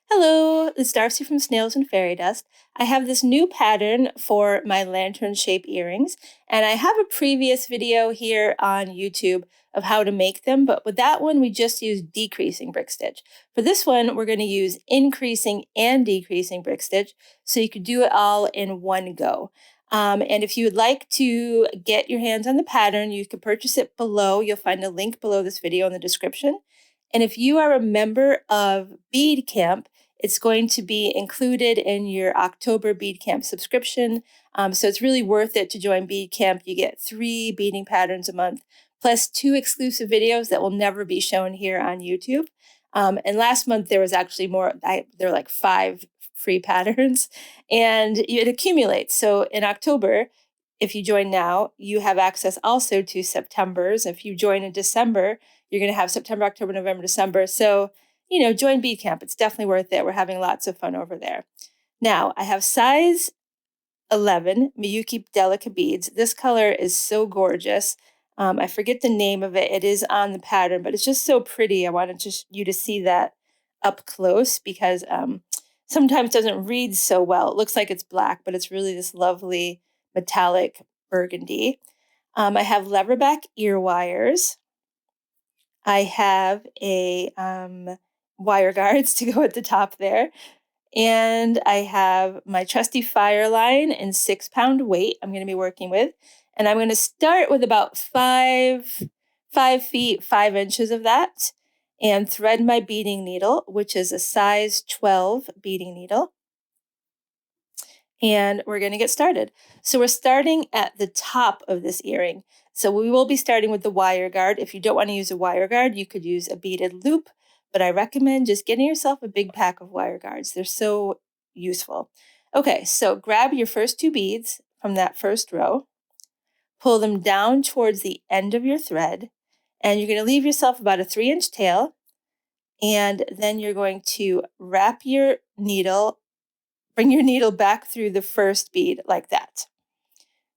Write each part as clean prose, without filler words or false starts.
Hello, it's Darcy from Snails and Fairy Dust. I have this new pattern for my lantern shape earrings, and I have a previous video here on YouTube of how to make them, but with that one we just used decreasing brick stitch. For this one, we're going to use increasing and decreasing brick stitch, so you could do it all in one go. And if you would like to get your hands on the pattern, you can purchase it below. You'll find a link below this video in the description. And if you are a member of Bead Camp, it's going to be included in your October Bead Camp subscription. So it's really worth it to join Bead Camp. You get 3 beading patterns a month, plus 2 exclusive videos that will never be shown here on YouTube. And last month there was actually more, there were like 5 free patterns, and it accumulates. So in October, if you join now, you have access also to September's. If you join in December, you're going to have September, October, November, December. So join Bead Camp. It's definitely worth it. We're having lots of fun over there. Now, I have size 11 Miyuki Delica beads. This color is so gorgeous. I forget the name of it. It is on the pattern, but it's just so pretty. I wanted you to see that up close because sometimes it doesn't read so well. It looks like it's black, but it's really this lovely metallic burgundy. I have leverback ear wires. I have a wire guards to go at the top there. And I have my trusty fire line in 6-pound weight I'm going to be working with. And I'm going to start with about 5 feet, 5 inches of that and thread my beading needle, which is a size 12 beading needle. And we're going to get started. So we're starting at the top of this earring. So we will be starting with the wire guard. If you don't want to use a wire guard, you could use a beaded loop, but I recommend just getting yourself a big pack of wire guards. They're so useful. Okay, so grab your first 2 beads from that first row, pull them down towards the end of your thread, and you're going to leave yourself about a 3-inch tail, and then you're going to wrap your needle, bring your needle back through the first bead like that,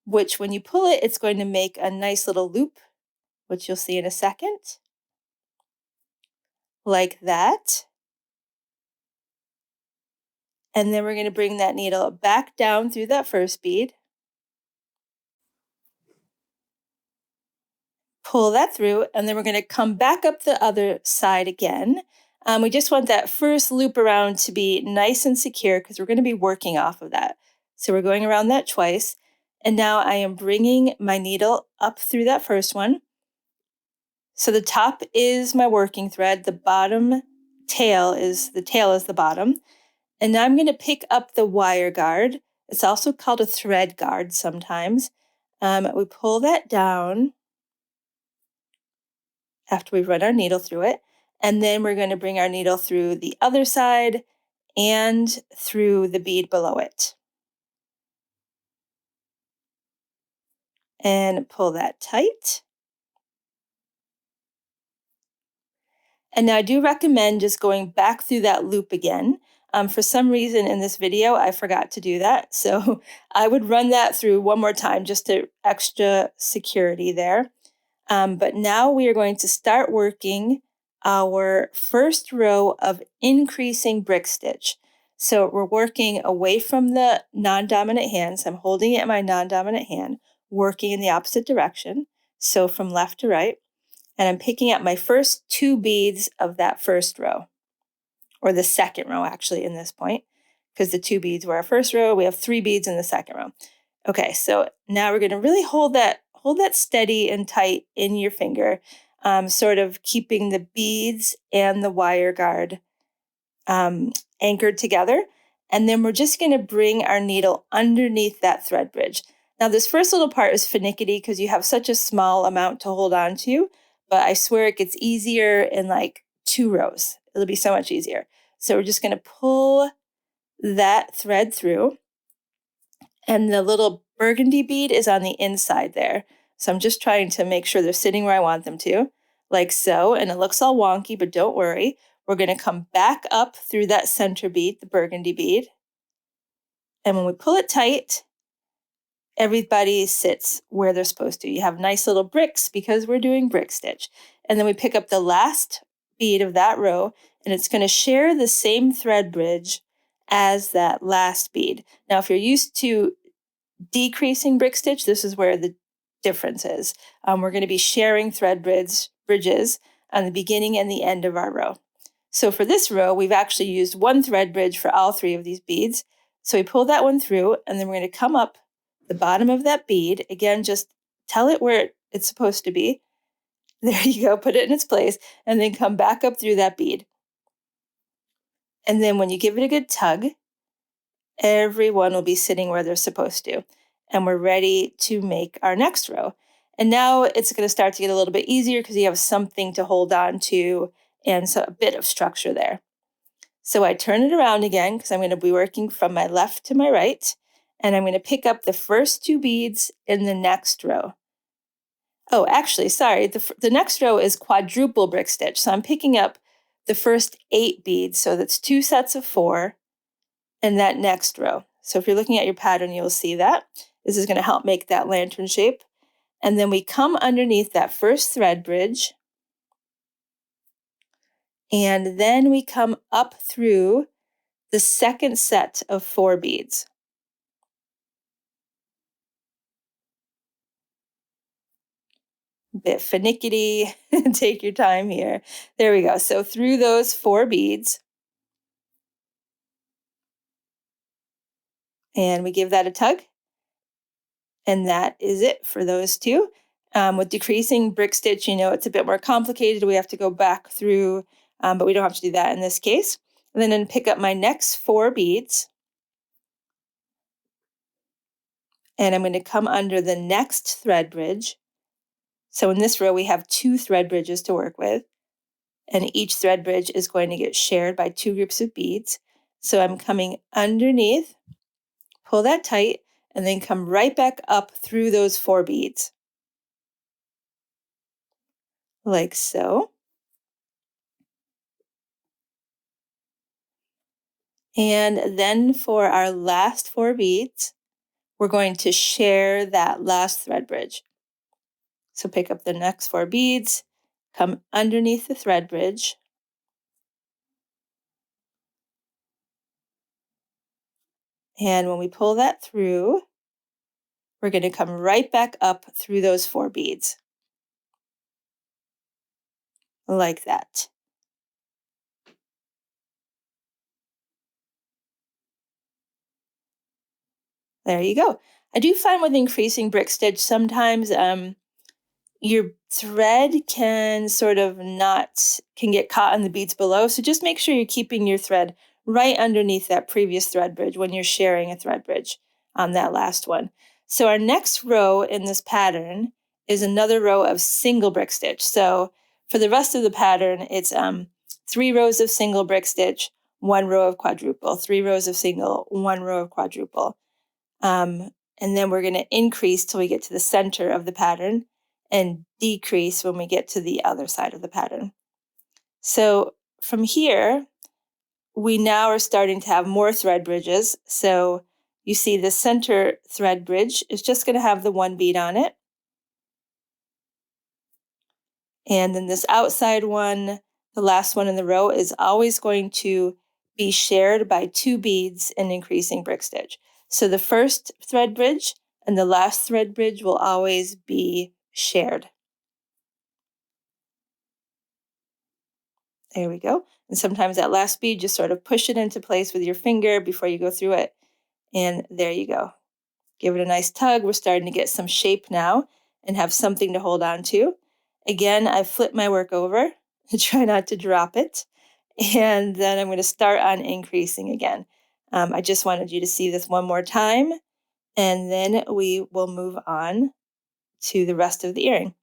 which when you pull it, it's going to make a nice little loop, which you'll see in a second, like that. And then we're going to bring that needle back down through that first bead, pull that through, and then we're going to come back up the other side again. We just want that first loop around to be nice and secure because we're going to be working off of that. So we're going around that twice. And now I am bringing my needle up through that first one. So the top is my working thread. The bottom tail is the bottom. And now I'm going to pick up the wire guard. It's also called a thread guard sometimes. We pull that down after we run our needle through it. And then we're going to bring our needle through the other side and through the bead below it. And pull that tight. And now I do recommend just going back through that loop again. For some reason in this video, I forgot to do that. So I would run that through one more time just to extra security there. But now we are going to start working our first row of increasing brick stitch. So we're working away from the non-dominant hand. So I'm holding it in my non-dominant hand, working in the opposite direction. So from left to right. And I'm picking up my first 2 beads of that first row, or the second row actually in this point, because the 2 beads were our first row. We have 3 beads in the second row. Okay, so now we're going to really hold that steady and tight in your finger, sort of keeping the beads and the wire guard anchored together. And then we're just going to bring our needle underneath that thread bridge. Now this first little part is finicky because you have such a small amount to hold on to, but I swear it gets easier in like 2 rows. It'll be so much easier. So we're just going to pull that thread through, and the little burgundy bead is on the inside there. So I'm just trying to make sure they're sitting where I want them to, like so. And it looks all wonky, but don't worry. We're going to come back up through that center bead, the burgundy bead. And when we pull it tight, everybody sits where they're supposed to. You have nice little bricks because we're doing brick stitch. And then we pick up the last bead of that row, and it's going to share the same thread bridge as that last bead. Now, if you're used to decreasing brick stitch, this is where the difference is. We're going to be sharing thread bridges on the beginning and the end of our row. So for this row, we've actually used one thread bridge for all three of these beads. So we pull that one through, and then we're going to come up the bottom of that bead. Again, just tell it where it's supposed to be. There you go, put it in its place, and then come back up through that bead. And then when you give it a good tug, everyone will be sitting where they're supposed to. And we're ready to make our next row. And now it's going to start to get a little bit easier because you have something to hold on to and so a bit of structure there. So I turn it around again because I'm going to be working from my left to my right. And I'm going to pick up the first two beads in the next row. Oh, actually, sorry. The next row is quadruple brick stitch. So I'm picking up the first 8 beads. So that's 2 sets of 4 in that next row. So if you're looking at your pattern, you'll see that. This is going to help make that lantern shape. And then we come underneath that first thread bridge. And then we come up through the second set of 4 beads. Bit finicky, take your time here. There we go. So through those 4 beads, and we give that a tug. And that is it for those two. With decreasing brick stitch, it's a bit more complicated. We have to go back through, but we don't have to do that in this case. And then pick up my next 4 beads. And I'm going to come under the next thread bridge. So in this row, we have 2 thread bridges to work with. And each thread bridge is going to get shared by 2 groups of beads. So I'm coming underneath, pull that tight, and then come right back up through those 4 beads. Like so. And then for our last 4 beads, we're going to share that last thread bridge. So pick up the next 4 beads, come underneath the thread bridge, and when we pull that through, we're going to come right back up through those 4 beads. Like that. There you go. I do find with increasing brick stitch, sometimes your thread can can get caught on the beads below. So just make sure you're keeping your thread right underneath that previous thread bridge when you're sharing a thread bridge on that last one. So our next row in this pattern is another row of single brick stitch. So for the rest of the pattern, it's 3 rows of single brick stitch, 1 row of quadruple, 3 rows of single, 1 row of quadruple. And then we're going to increase till we get to the center of the pattern and decrease when we get to the other side of the pattern. So from here, we now are starting to have more thread bridges. So you see the center thread bridge is just going to have the 1 bead on it. And then this outside one, the last one in the row, is always going to be shared by 2 beads in increasing brick stitch. So the first thread bridge and the last thread bridge will always be shared. There we go. And sometimes that last bead, just sort of push it into place with your finger before you go through it. And there you go. Give it a nice tug. We're starting to get some shape now and have something to hold on to. Again, I flip my work over to try not to drop it. And then I'm going to start on increasing again. I just wanted you to see this one more time, and then we will move on to the rest of the earring.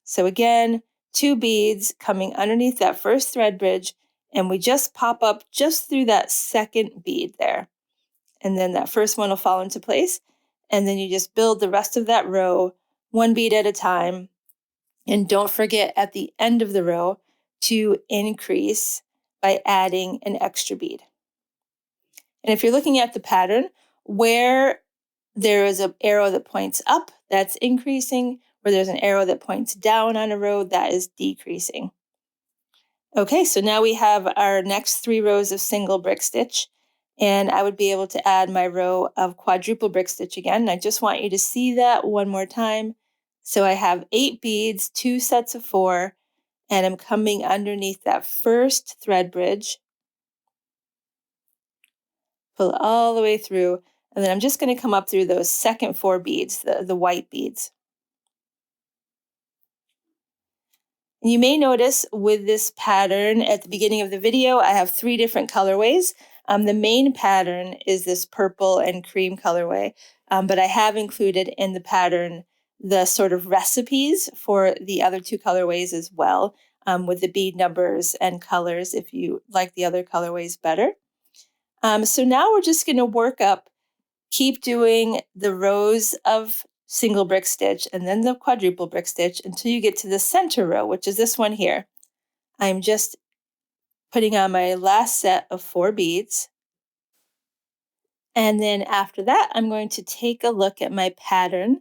So again, 2 beads coming underneath that first thread bridge, and we just pop up just through that second bead there. And then that first one will fall into place, and then you just build the rest of that row 1 bead at a time. And don't forget at the end of the row to increase by adding an extra bead. And if you're looking at the pattern, where there is an arrow that points up, that's increasing. Where there's an arrow that points down on a row, that is decreasing. Okay, so now we have our next 3 rows of single brick stitch, and I would be able to add my row of quadruple brick stitch again. And I just want you to see that one more time. So I have 8 beads, 2 sets of 4, and I'm coming underneath that first thread bridge, pull it all the way through, and then I'm just going to come up through those second 4 beads, the white beads. You may notice with this pattern at the beginning of the video, I have 3 different colorways. The main pattern is this purple and cream colorway, but I have included in the pattern the sort of recipes for the other 2 colorways as well, with the bead numbers and colors if you like the other colorways better. So now we're just going to work up, keep doing the rows of single brick stitch and then the quadruple brick stitch until you get to the center row, which is this one here. I'm just putting on my last set of 4 beads. And then after that, I'm going to take a look at my pattern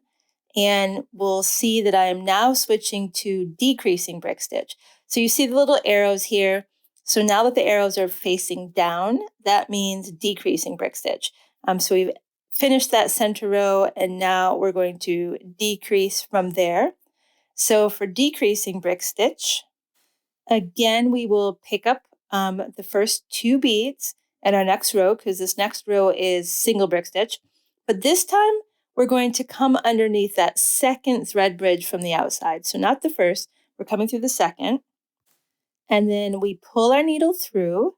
and we'll see that I am now switching to decreasing brick stitch. So you see the little arrows here. So now that the arrows are facing down, that means decreasing brick stitch. So we've finished that center row and now we're going to decrease from there. So for decreasing brick stitch, again, we will pick up the first 2 beads in our next row because this next row is single brick stitch. But this time, we're going to come underneath that second thread bridge from the outside. So not the first, we're coming through the second. And then we pull our needle through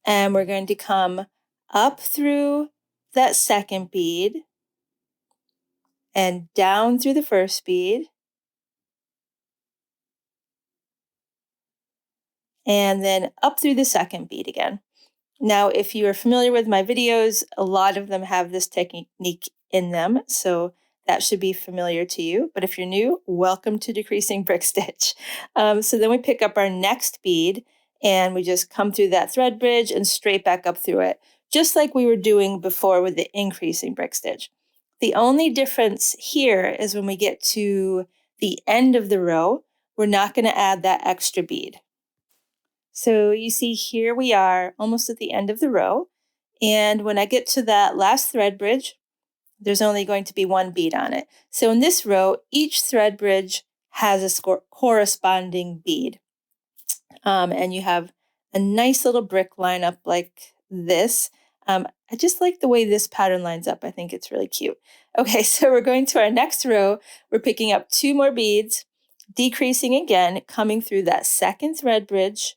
and we're going to come up through that second bead and down through the first bead. And then up through the second bead again. Now, if you are familiar with my videos, a lot of them have this technique in them, so that should be familiar to you. But if you're new, welcome to decreasing brick stitch. So then we pick up our next bead and we just come through that thread bridge and straight back up through it, just like we were doing before with the increasing brick stitch. The only difference here is when we get to the end of the row, we're not going to add that extra bead. So you see here we are almost at the end of the row. And when I get to that last thread bridge, there's only going to be 1 bead on it. So in this row, each thread bridge has a corresponding bead. And you have a nice little brick lineup like this. I just like the way this pattern lines up. I think it's really cute. Okay, so we're going to our next row. We're picking up 2 more beads, decreasing again, coming through that second thread bridge,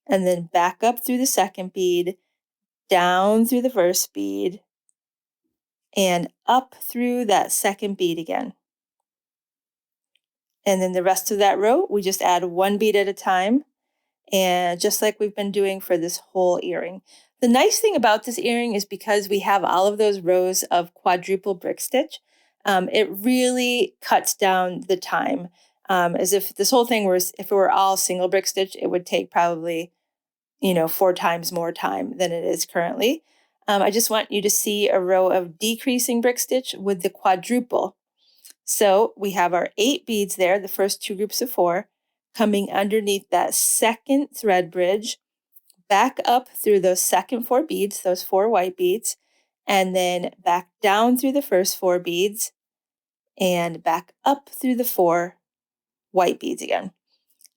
and then back up through the second bead, down through the first bead, and up through that second bead again. And then the rest of that row, we just add 1 bead at a time, and just like we've been doing for this whole earring. The nice thing about this earring is because we have all of those rows of quadruple brick stitch, it really cuts down the time. As if this whole thing if it were all single brick stitch, it would take probably 4 times more time than it is currently. I just want you to see a row of decreasing brick stitch with the quadruple. So we have our 8 beads there, the first 2 groups of 4, coming underneath that second thread bridge, back up through those second 4 beads, those 4 white beads, and then back down through the first 4 beads, and back up through the 4 white beads again.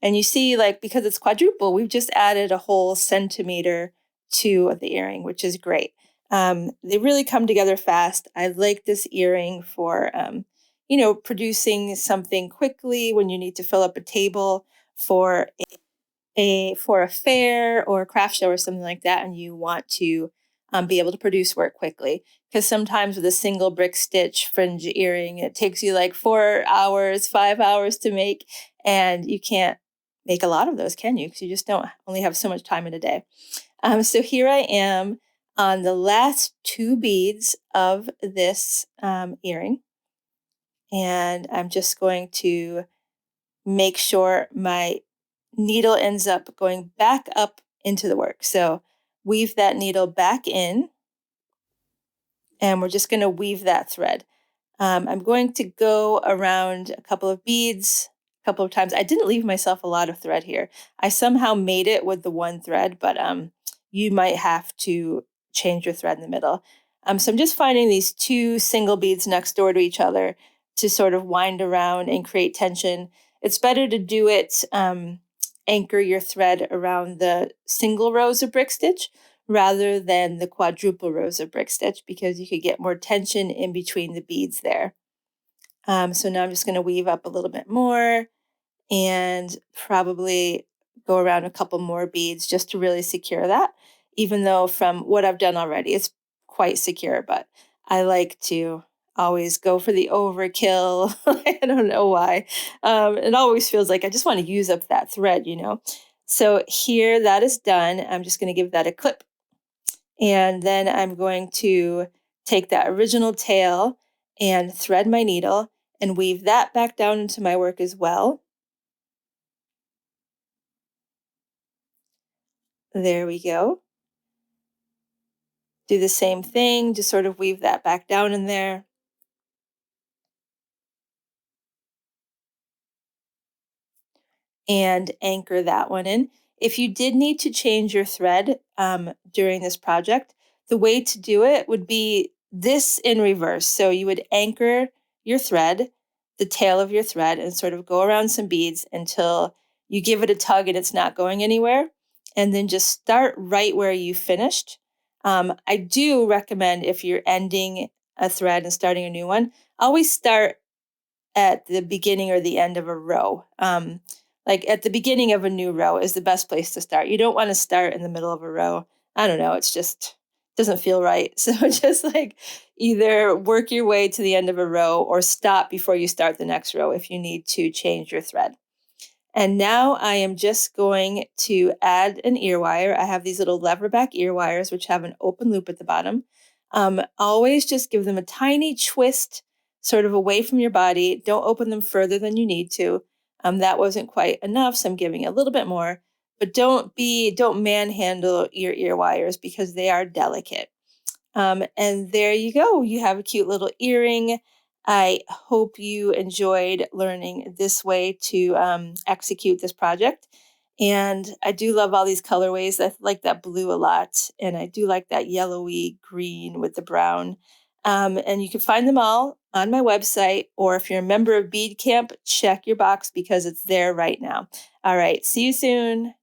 And you see, because it's quadruple, we've just added a whole centimeter to the earring, which is great. They really come together fast. I like this earring for, producing something quickly when you need to fill up a table for a fair or a craft show or something like that, and you want to be able to produce work quickly. Because sometimes with a single brick stitch fringe earring, it takes you 4 hours, 5 hours to make, and you can't make a lot of those, can you? Because you just don't only have so much time in a day. So here I am on the last 2 beads of this earring. And I'm just going to make sure my needle ends up going back up into the work. So weave that needle back in. And we're just going to weave that thread. I'm going to go around a couple of beads couple of times. I didn't leave myself a lot of thread here. I somehow made it with the one thread, but you might have to change your thread in the middle. So I'm just finding these two single beads next door to each other to sort of wind around and create tension. It's better to do it, anchor your thread around the single rows of brick stitch rather than the quadruple rows of brick stitch, because you could get more tension in between the beads there. So now I'm just going to weave up a little bit more and probably go around a couple more beads just to really secure that, even though from what I've done already, it's quite secure, but I like to always go for the overkill. I don't know why. It always feels like I just want to use up that thread, you know? So here that is done. I'm just going to give that a clip. And then I'm going to take that original tail and thread my needle and weave that back down into my work as well. There we go. Do the same thing, just sort of weave that back down in there. And anchor that one in. If you did need to change your thread during this project, the way to do it would be this in reverse. So you would anchor your thread, the tail of your thread, and sort of go around some beads until you give it a tug and it's not going anywhere. And then just start right where you finished. I do recommend, if you're ending a thread and starting a new one, always start at the beginning or the end of a row. Like at the beginning of a new row is the best place to start. You don't want to start in the middle of a row. I don't know. It's just doesn't feel right. So just like either work your way to the end of a row or stop before you start the next row if you need to change your thread. And now I am just going to add an ear wire. I have these little lever back ear wires, which have an open loop at the bottom. Always just give them a tiny twist, sort of away from your body. Don't open them further than you need to. That wasn't quite enough, so I'm giving a little bit more. But don't manhandle your ear wires because they are delicate. And there you go. You have a cute little earring. I hope you enjoyed learning this way to execute this project. And I do love all these colorways. I like that blue a lot. And I do like that yellowy green with the brown. And you can find them all on my website. Or if you're a member of Bead Camp, check your box because it's there right now. All right. See you soon.